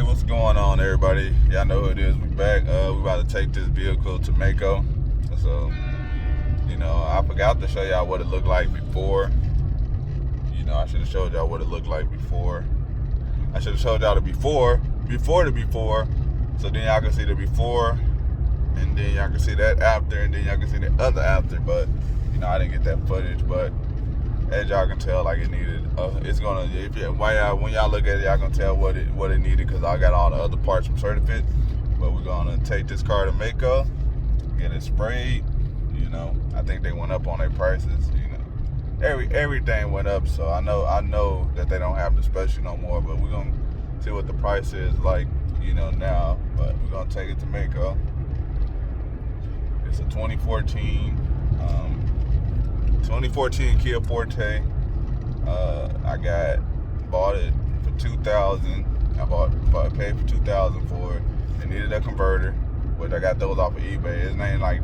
What's going on, everybody? Y'all know who it is. We back. We about to take this vehicle to Mako. So, I forgot to show y'all what it looked like before. I should have showed y'all what it looked like before. I should have showed y'all the before the before. So then y'all can see the before, and then y'all can see that after, and then y'all can see the other after. But, I didn't get that footage. But as y'all can tell, like it needed, it's gonna, when y'all look at it, y'all gonna tell what it needed, because I got all the other parts from Certificate. But we're gonna take this car to Mako, get it sprayed. I think they went up on their prices. Everything went up, so I know that they don't have the special no more. But we're gonna see what the price is like, now. But we're gonna take it to Mako. It's a 2014 Kia Forte. I bought it for $2,000. I paid for $2,000 for it. They needed a converter, which I got those off of eBay. It's ain't like,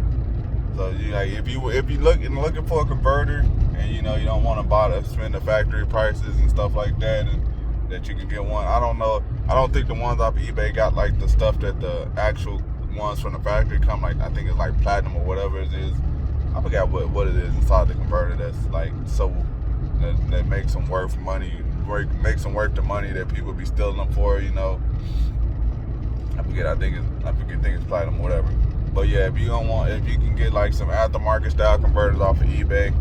so if you looking for a converter, and you don't want to spend the factory prices and stuff like that, and that you can get one. I don't know. I don't think the ones off of eBay got like the stuff that the actual ones from the factory come, like, I think it's like platinum or whatever it is. I forgot what it is inside the converter that's like, so that makes them worth money, makes them worth the money that people be stealing them for. I think it's platinum, whatever. But yeah, if you can get like some aftermarket style converters off of eBay,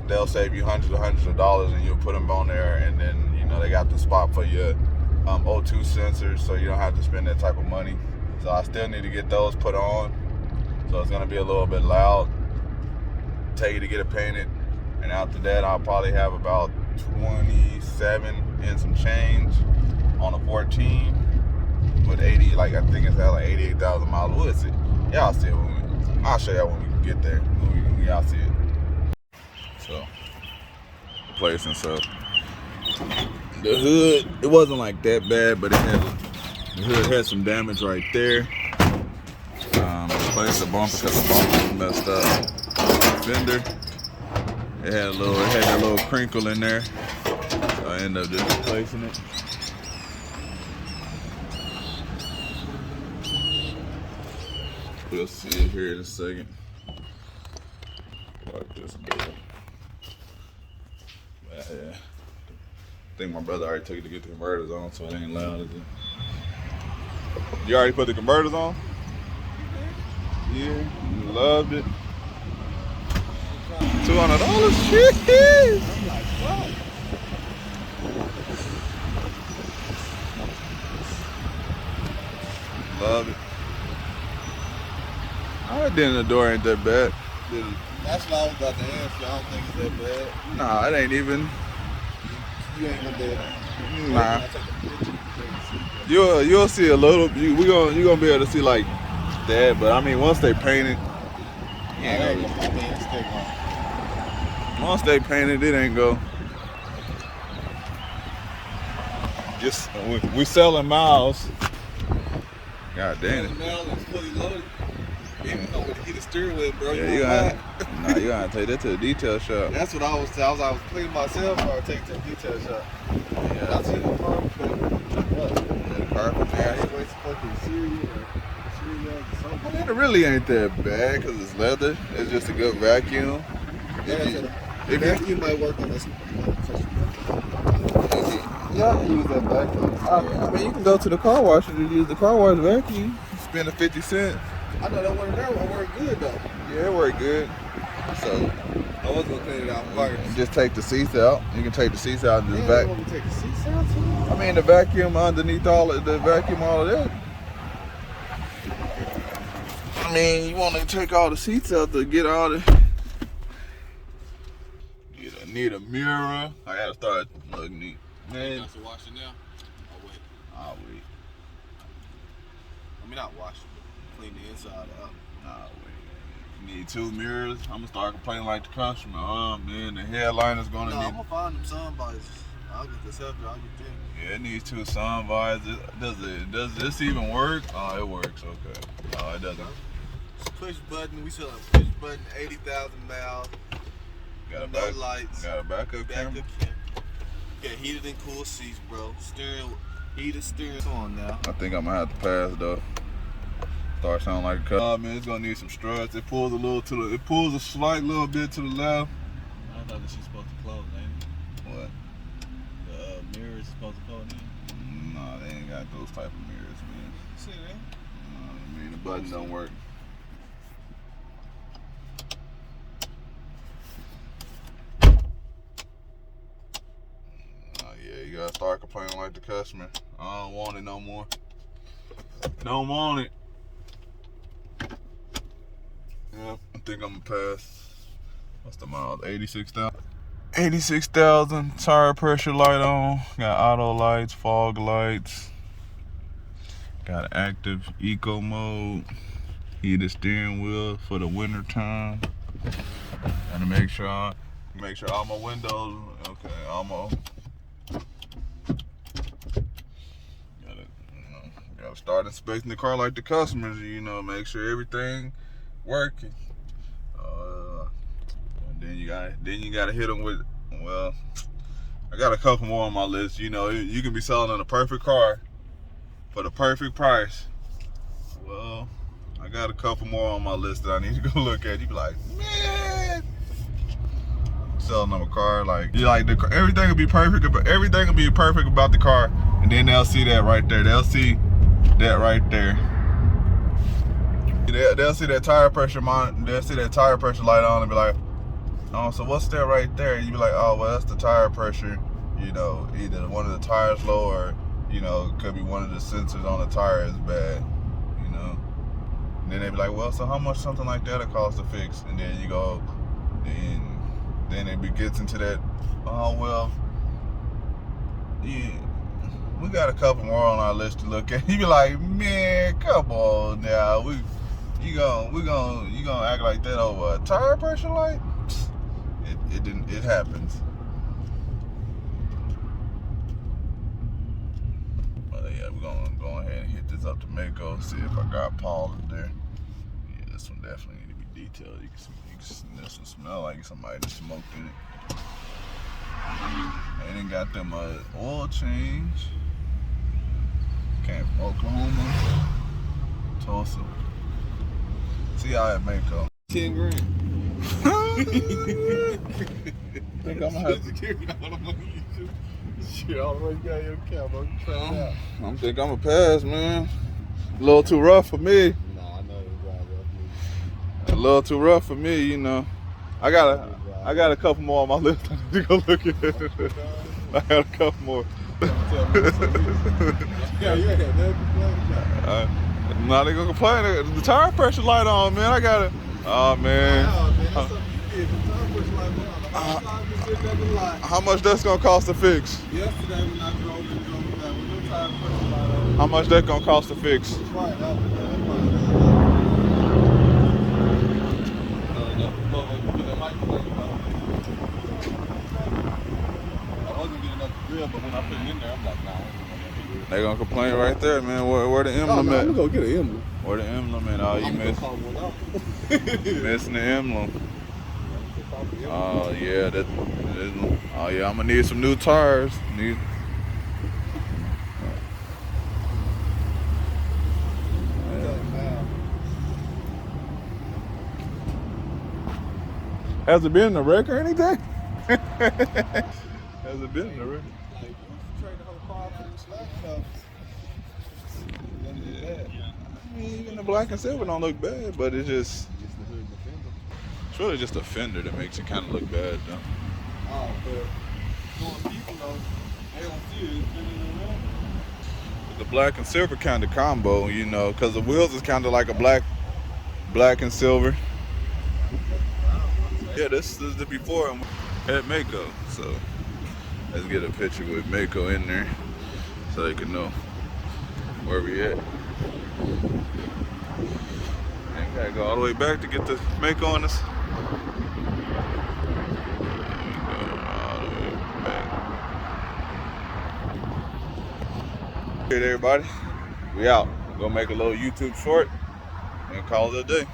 they'll save you hundreds of dollars, and you'll put them on there, and then they got the spot for your O2 sensors, so you don't have to spend that type of money. So I still need to get those put on, so it's gonna be a little bit loud. Take you to get it painted, and after that I'll probably have about 27 and some change on a 14 with 80, like I think it's at like 88,000 miles. We'll see. Y'all see it I'll show y'all when we get there. Y'all see it. So, replacing stuff. The hood, it wasn't like that bad, but the hood had some damage right there. Replaced the bumper because the bumper was messed up. Fender, it had that little crinkle in there, so I ended up just replacing it. We'll see it here in a second. Like this bit. Yeah. I think my brother already took it to get the converters on, so it ain't loud, is it? You already put the converters on? Yeah, you loved it. $200? Shit! I'm like, what? Love it. Alright, then the door ain't that bad. That's what I was about to answer. I don't think it's that bad. Nah, it ain't even. You ain't gonna do it. Nah. You'll see a little. You gonna be able to see like that, but I mean, once they paint it, once they paint it, it ain't go. Just we selling miles. God damn it. Now it's fully loaded. Even know what to get the steering wheel, bro. Yeah, you gotta take that to the detail shop. That's what I was saying. I was cleaning myself, or take it to the detail shop. Yeah, I see the car. The carpet, man. I mean, it really ain't that bad because it's leather. It's just a good vacuum. The vacuum might work on this. Yeah, I can use that vacuum. I mean, you can go to the car wash and use the car wash vacuum. Spend the 50 cents. I know that one there will work good though. Yeah, it worked good. So I was gonna clean it out first. Just take the seats out. You can take the seats out and just vacuum. You want me to take the seats out too? I mean, the vacuum underneath all of that. I mean, you want to take all the seats out to get all the. Need a mirror. I gotta start looking neat. Man. You have to wash it now? I'll wait. I mean, not wash it, but clean the inside out. I'll wait. Need 2 mirrors. I'm gonna start complaining like the customer. Oh man, the headliner's gonna need. I'm gonna find them sun visors. I'll get this up there. I'll get them. Yeah, it needs 2 sun visors. Does this even work? Oh, it works. Okay. Oh, it doesn't. It's a push button. We sell a push button. 80,000 miles. Got a no lights. Got a backup camera. Got heated and cooled seats, bro. Steering Heated steering on now. I think I'm gonna have to pass though. Start sounding like a car. Man, it's gonna need some struts. It pulls a little to the. It pulls a slight little bit to the left. I thought that she's supposed to close, ain't it? What? The mirror is supposed to close in. Nah, they ain't got those type of mirrors, man. See that? I mean, the button don't work. Oh yeah, you gotta start complaining like the customer. I don't want it no more. Don't want it. Yeah, I think I'm gonna pass. What's the miles? 86,000. 86,000. Tire pressure light on. Got auto lights, fog lights. Got active eco mode. Heated steering wheel for the winter time. Gotta make sure all my windows. Okay, almost. Gotta start inspecting the car like the customers. You know, make sure everything working. And then you gotta hit them with. Well, I got a couple more on my list. You know, you can be selling a perfect car for the perfect price. Well, I got a couple more on my list that I need to go look at. You be like, man, selling them a car like you like everything will be perfect, but everything will be perfect about the car, and then they'll see that right there. They'll see that right there. They'll see that tire pressure they'll see that tire pressure light on and be like, oh, so what's that right there? You be like, oh, well, that's the tire pressure. You know, either one of the tires low or, you know, it could be one of the sensors on the tire is bad. You know, and then they be like, well, so how much something like that it costs to fix? And then you go, and then it gets into that, oh, well, yeah, we got a couple more on our list to look at. You be like, man, come on now, you gonna act like that over a tire pressure light? It happens. But yeah, we're gonna go ahead and hit this up to Mako, see if I got Paul in there. Yeah, this one definitely need to be detailed. You can smell like somebody just smoked in it. They done got them oil change. Came from Oklahoma, Tulsa. See y'all at Mako. 10 grand. Think I'm gonna have to Shit, already got your camera. Try it out. I'm think I'm gonna pass, man. A little too rough for me. Nah, I know it's right. A little too rough for me, you know. I got a couple more on my list. I need to go look at it. I got a couple more. Yeah, you ain't got nothing to complain about. Now they gonna complain. The tire pressure light on, man. I got it. Oh man. Wow, man, that's something you did. The tire pressure light on. How much that's gonna cost to fix? Yesterday when I drove with no tire pressure light on. How much that gonna cost to fix? Right out there. But when I put it in there, I'm like, nah. They gonna complain right there, man. Where the emblem at? I'm gonna get an emblem. Where the emblem at? Oh, you missing the emblem. Oh yeah, oh yeah, I'm gonna need some new tires. Has it been in the wreck or anything? Has it been in the wreck? Like, you trade the whole car for the slack stuff. I mean, even the black and silver don't look bad, but it's just. It's really just a fender that makes it kind of look bad, though. Oh, but knowing people though, they don't see it. It's fender in there. The black and silver kind of combo, you know, because the wheels is kind of like a black and silver. Yeah, this is the before at Mako, so let's get a picture with Mako in there so they can know where we at. And gotta go all the way back to get the Mako on us. Alright, everybody, we out. Go make a little YouTube short and call it a day.